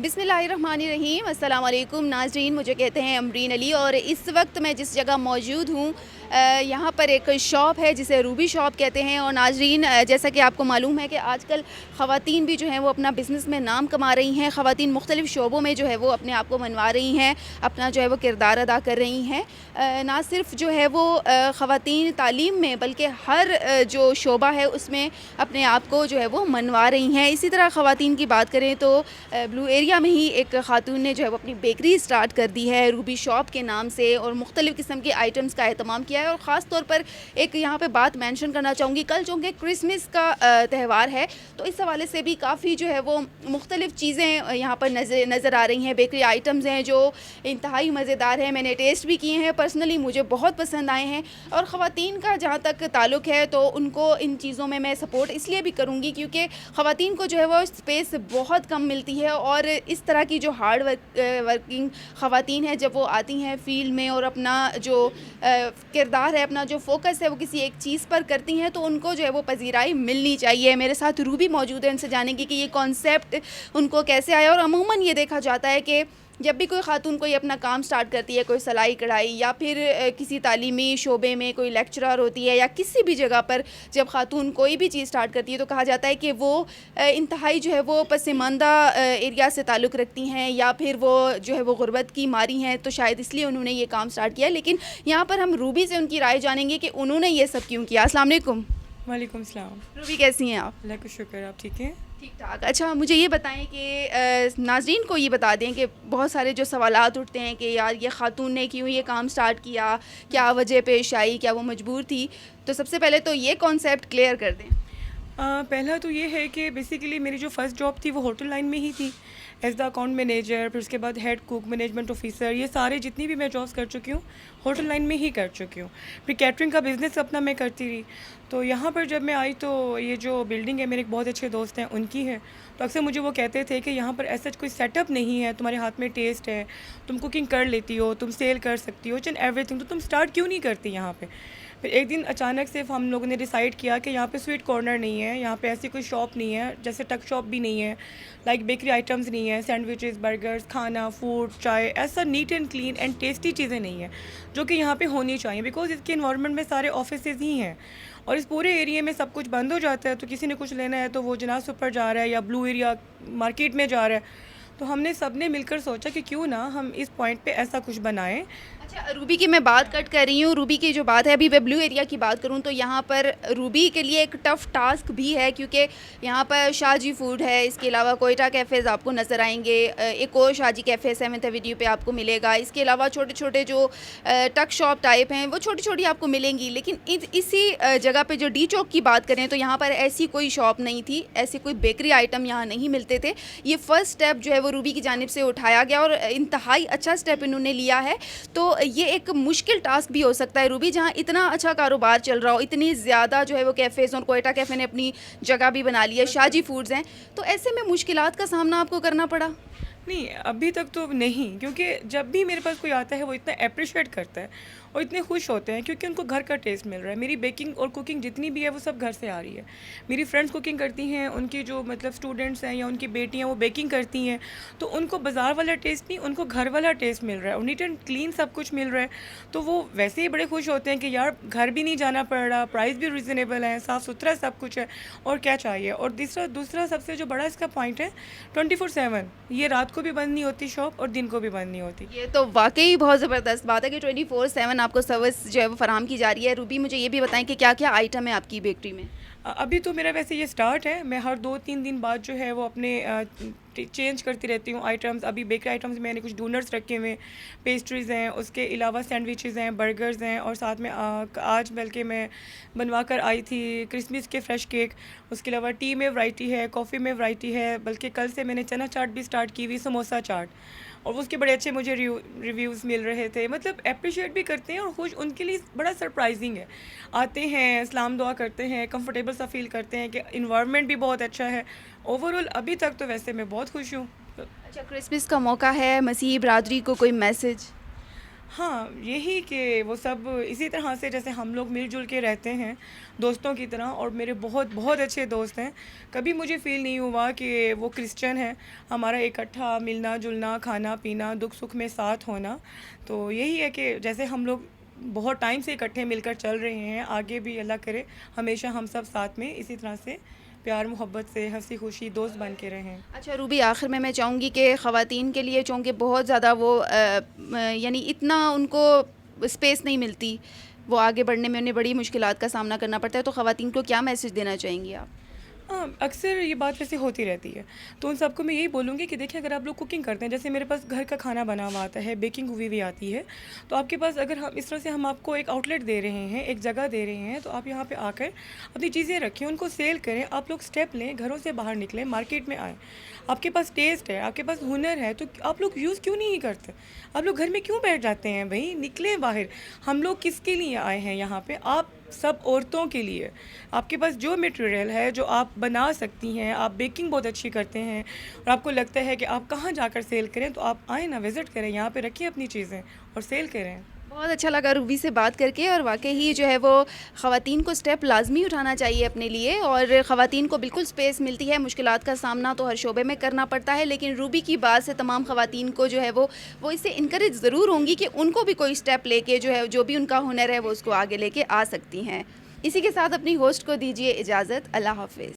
बिस्मिल्लाहिर्रहमानिर्रहीम, अस्सलाम वालेकुम नाज़रीन। मुझे कहते हैं अमरीन अली और इस वक्त मैं जिस जगह मौजूद हूँ यहाँ पर एक शॉप है जिसे रूबी शॉप कहते हैं। और नाज़रीन, जैसा कि आपको मालूम है कि आजकल ख़वातीन भी जो हैं वो अपना बिज़नेस में नाम कमा रही हैं। ख़वातीन मुख्तलिफ़ शोबों में जो है वो अपने आप को मनवा रही हैं, अपना जो है वो किरदार अदा कर रही हैं। ना सिर्फ जो है वो ख़वातीन तालीम में बल्कि हर जो शोबा है उसमें अपने आप को जो है वो मनवा रही हैं। इसी तरह ख़वातीन की बात करें तो ब्लू एरिया में ही एक खातून ने जो है वो अपनी बेकरी स्टार्ट कर दी है रूबी शॉप के नाम से, और मुख्तलिफ़ किस्म के आइटम्स का एहतमाम किया है। और ख़ास तौर पर एक यहाँ पे बात मेंशन करना चाहूँगी, कल चूँकि क्रिसमस का त्यौहार है तो इस हवाले से भी काफ़ी जो है वो मुख्तलिफ़ चीज़ें यहाँ पर नज़र आ रही हैं। बेकरी आइटम्स हैं जो इंतहाई मज़ेदार हैं, मैंने टेस्ट भी किए हैं, पर्सनली मुझे बहुत पसंद आए हैं। और ख़वातीन का जहाँ तक ताल्लुक़ है तो उनको इन चीज़ों में मैं सपोर्ट इसलिए भी करूँगी क्योंकि ख़वातीन को जो है वो स्पेस बहुत कम मिलती है। और इस तरह की जो हार्ड वर्किंग ख़वातीन हैं, जब वो आती हैं फ़ील्ड में और अपना जो किरदार है, अपना जो फ़ोकस है वो किसी एक चीज़ पर करती हैं, तो उनको जो है वो पज़ीराई मिलनी चाहिए। मेरे साथ रूबी मौजूद है, उनसे जानेंगे कि ये कॉन्सेप्ट उनको कैसे आया। और अमूमन ये देखा जाता है कि जब भी कोई ख़ातून कोई अपना काम स्टार्ट करती है, कोई सिलाई कढ़ाई या फिर किसी तालीमी शोबे में कोई लेक्चरर होती है या किसी भी जगह पर जब ख़ातून कोई भी चीज़ स्टार्ट करती है तो कहा जाता है कि वो इंतहाई जो है वो पसमानदा एरिया से ताल्लुक़ रखती हैं या फिर वो जो है वो गुर्बत की मारी हैं, तो शायद इसलिए उन्होंने ये काम स्टार्ट किया। लेकिन यहाँ पर हम रूबी से उनकी राय जानेंगे कि उन्होंने ये सब क्यों किया। अस्सलाम वालेकुम। वालेकुम सलाम। रूबी, कैसी हैं आप? अल्लाह का शुक्र, आप ठीक हैं? ठीक ठाक। अच्छा, मुझे ये बताएं कि नाज़रीन को ये बता दें कि बहुत सारे जो सवालात उठते हैं कि यार ये ख़ातून ने क्यों ये काम स्टार्ट किया, क्या वजह पेश आई, क्या वो मजबूर थी। तो सबसे पहले तो ये कॉन्सेप्ट क्लियर कर दें। पहला तो ये है कि बेसिकली मेरी जो फ़र्स्ट जॉब थी वो होटल लाइन में ही थी, एज़ द अकाउंट मैनेजर, फिर उसके बाद हेड कुक, मैनेजमेंट ऑफिसर, ये सारे जितनी भी मैं जॉब्स कर चुकी हूँ होटल लाइन में ही कर चुकी हूँ। फिर कैटरिंग का बिज़नेस अपना मैं करती रही। तो यहाँ पर जब मैं आई तो ये जो बिल्डिंग है मेरे एक बहुत अच्छे दोस्त हैं उनकी है। तो अक्सर मुझे वो कहते थे कि यहाँ पर ऐसा कोई सेटअप नहीं है, तुम्हारे हाथ में टेस्ट है, तुम कुकिंग कर लेती हो, तुम सेल कर सकती हो, एंड एवरीथिंग, तो तुम स्टार्ट क्यों नहीं करती यहाँ पे। फिर एक दिन अचानक से हम लोगों ने डिसाइड किया कि यहाँ पे स्वीट कॉर्नर नहीं है, यहाँ पे ऐसी कोई शॉप नहीं है, जैसे टक शॉप भी नहीं है, लाइक बेकरी आइटम्स नहीं है, सैंडविचेस, बर्गर्स, खाना, फूड, चाय, ऐसा neat and clean and tasty चीज़ें नहीं है जो कि यहाँ पे होनी चाहिए। बिकॉज इसके इन्वायरमेंट में सारे ऑफिसेज ही हैं और इस पूरे एरिया में सब कुछ बंद हो जाता है, तो किसी ने कुछ लेना है तो वो जनाज सुपर जा रहा है या ब्लू एरिया मार्केट में जा रहा है। तो हमने सब ने मिलकर सोचा कि क्यों ना हम इस पॉइंट पे ऐसा कुछ बनाएं। अच्छा, रूबी की मैं बात कट कर रही हूँ। रूबी की जो बात है, अभी मैं ब्लू एरिया की बात करूँ तो यहाँ पर रूबी के लिए एक टफ़ टास्क भी है क्योंकि यहाँ पर शाहजी फूड है, इसके अलावा कोयटा कैफ़ेज़ आपको नज़र आएंगे, एक और शाहजी कैफ़े 7th एवेन्यू पे आपको मिलेगा। इसके अलावा छोटे छोटे जो टक शॉप टाइप हैं वो छोटी छोटी आपको मिलेंगी। लेकिन इसी जगह पे जो डी चौक की बात करें तो यहाँ पर ऐसी कोई शॉप नहीं थी, ऐसे कोई बेकरी आइटम यहाँ नहीं मिलते थे। ये फ़र्स्ट स्टेप जो है वो रूबी की जानिब से उठाया गया और इंतहाई अच्छा स्टेप इन्होंने लिया है। तो ये एक मुश्किल टास्क भी हो सकता है रूबी, जहाँ इतना अच्छा कारोबार चल रहा हो, इतनी ज़्यादा जो है वो कैफ़ेज़, और कोयटा कैफ़े ने अपनी जगह भी बना ली है, शाहजी फूड्स हैं, तो ऐसे में मुश्किलात का सामना आपको करना पड़ा? नहीं, अभी तक तो नहीं, क्योंकि जब भी मेरे पास कोई आता है वो इतना अप्रिशिएट करता है और इतने खुश होते हैं क्योंकि उनको घर का टेस्ट मिल रहा है। मेरी बेकिंग और कुकिंग जितनी भी है वो सब घर से आ रही है। मेरी फ्रेंड्स कुकिंग करती हैं, उनकी जो मतलब स्टूडेंट्स हैं या उनकी बेटियां वो बेकिंग करती हैं, तो उनको बाज़ार वाला टेस्ट नहीं, उनको घर वाला टेस्ट मिल रहा है और नीट एंड क्लीन सब कुछ मिल रहा है। तो वो वैसे ही बड़े खुश होते हैं कि यार घर भी नहीं जाना पड़ रहा, प्राइस भी रिजनेबल है, साफ़ सुथरा सब कुछ है, और क्या चाहिए। और दूसरा सबसे जो बड़ा इसका पॉइंट है 24/7, ये रात को भी बंद नहीं होती शॉप और दिन को भी बंद नहीं होती। ये तो वाकई बहुत ज़बरदस्त बात है कि 24/7 आपको सर्विस जो है वो फराहम की जा रही है। रूबी, मुझे ये भी बताएं कि क्या क्या आइटम है आपकी बेकरी में? अभी तो मेरा वैसे ये स्टार्ट है, मैं हर 2-3 दिन बाद जो है वो अपने चेंज करती रहती हूँ आइटम्स। अभी बेकरी आइटम्स मैंने कुछ डोनट्स रखे हुए हैं, पेस्ट्रीज़ हैं, उसके अलावा सैंडविचेज़ हैं, बर्गर्स हैं, और साथ में आज बल्कि मैं बनवा कर आई थी क्रिसमस के फ्रेश केक। उसके अलावा टी में वैरायटी है, कॉफ़ी में वैरायटी है, बल्कि कल से मैंने चना चाट भी स्टार्ट की हुई, समोसा चाट, और उसके बड़े अच्छे मुझे रिव्यूज़ मिल रहे थे। मतलब अप्रिशिएट भी करते हैं और खुश, उनके लिए बड़ा सरप्राइजिंग है। आते हैं, सलाम दुआ करते हैं, कंफर्टेबल सा फील करते हैं कि इन्वायरमेंट भी बहुत अच्छा है। ओवरऑल अभी तक तो वैसे मैं बहुत खुश हूँ। अच्छा, क्रिसमस का मौका है, मसीही बरादरी को कोई मैसेज? हाँ, यही कि वो सब इसी तरह से जैसे हम लोग मिल-जुल के रहते हैं, दोस्तों की तरह, और मेरे बहुत बहुत अच्छे दोस्त हैं। कभी मुझे फ़ील नहीं हुआ कि वो क्रिश्चियन हैं। हमारा इकट्ठा मिलना-जुलना, खाना-पीना, दुख-सुख में साथ होना। तो यही है कि जैसे हम लोग बहुत टाइम से इकट्ठे मिलकर चल रहे हैं, आगे भी अल्लाह करे हमेशा हम सब साथ में इसी तरह से प्यार मोहब्बत से हँसी-खुशी दोस्त बन के रहें। अच्छा रूबी, आखिर में मैं चाहूँगी कि ख़वातीन के लिए चूँकि बहुत ज़्यादा वो यानी इतना उनको स्पेस नहीं मिलती, वो आगे बढ़ने में उन्हें बड़ी मुश्किलात का सामना करना पड़ता है, तो ख़वातीन को क्या मैसेज देना चाहेंगी आप? हाँ, अक्सर ये बात वैसे होती रहती है। तो उन सबको मैं यही बोलूँगी कि देखिए, अगर आप लोग कुकिंग करते हैं, जैसे मेरे पास घर का खाना बना हुआ आता है, बेकिंग हुई हुई आती है, तो आपके पास अगर हम इस तरह से हम आपको एक आउटलेट दे रहे हैं, एक जगह दे रहे हैं, तो आप यहाँ पे आकर अपनी चीज़ें रखें, उनको सेल करें। आप लोग स्टेप लें, घरों से बाहर निकलें, मार्केट में आएँ। आपके पास टेस्ट है, आपके पास हुनर है, तो आप लोग यूज़ क्यों नहीं करते? आप लोग घर में क्यों बैठ जाते हैं भई? निकलें बाहर। हम लोग किसके लिए आए हैं यहाँ पे? आप सब औरतों के लिए। आपके पास जो मटेरियल है, जो आप बना सकती हैं, आप बेकिंग बहुत अच्छी करते हैं और आपको लगता है कि आप कहाँ जाकर सेल करें, तो आप आएँ ना, विज़िट करें, यहाँ पे रखिए अपनी चीज़ें और सेल करें। बहुत अच्छा लगा रूबी से बात करके, और वाक़ई ही जो है वो ख़वातीन को स्टेप लाज़मी उठाना चाहिए अपने लिए, और ख़वातीन को बिल्कुल स्पेस मिलती है। मुश्किलात का सामना तो हर शोबे में करना पड़ता है, लेकिन रूबी की बात से तमाम ख़वातीन को जो है वो इससे इनकरेज ज़रूर होंगी कि उनको भी कोई स्टेप लेके जो है, जो भी उनका हुनर है वो उसको आगे लेके आ सकती हैं। इसी के साथ अपनी होस्ट को दीजिए इजाज़त। अल्लाह हाफ़िज़।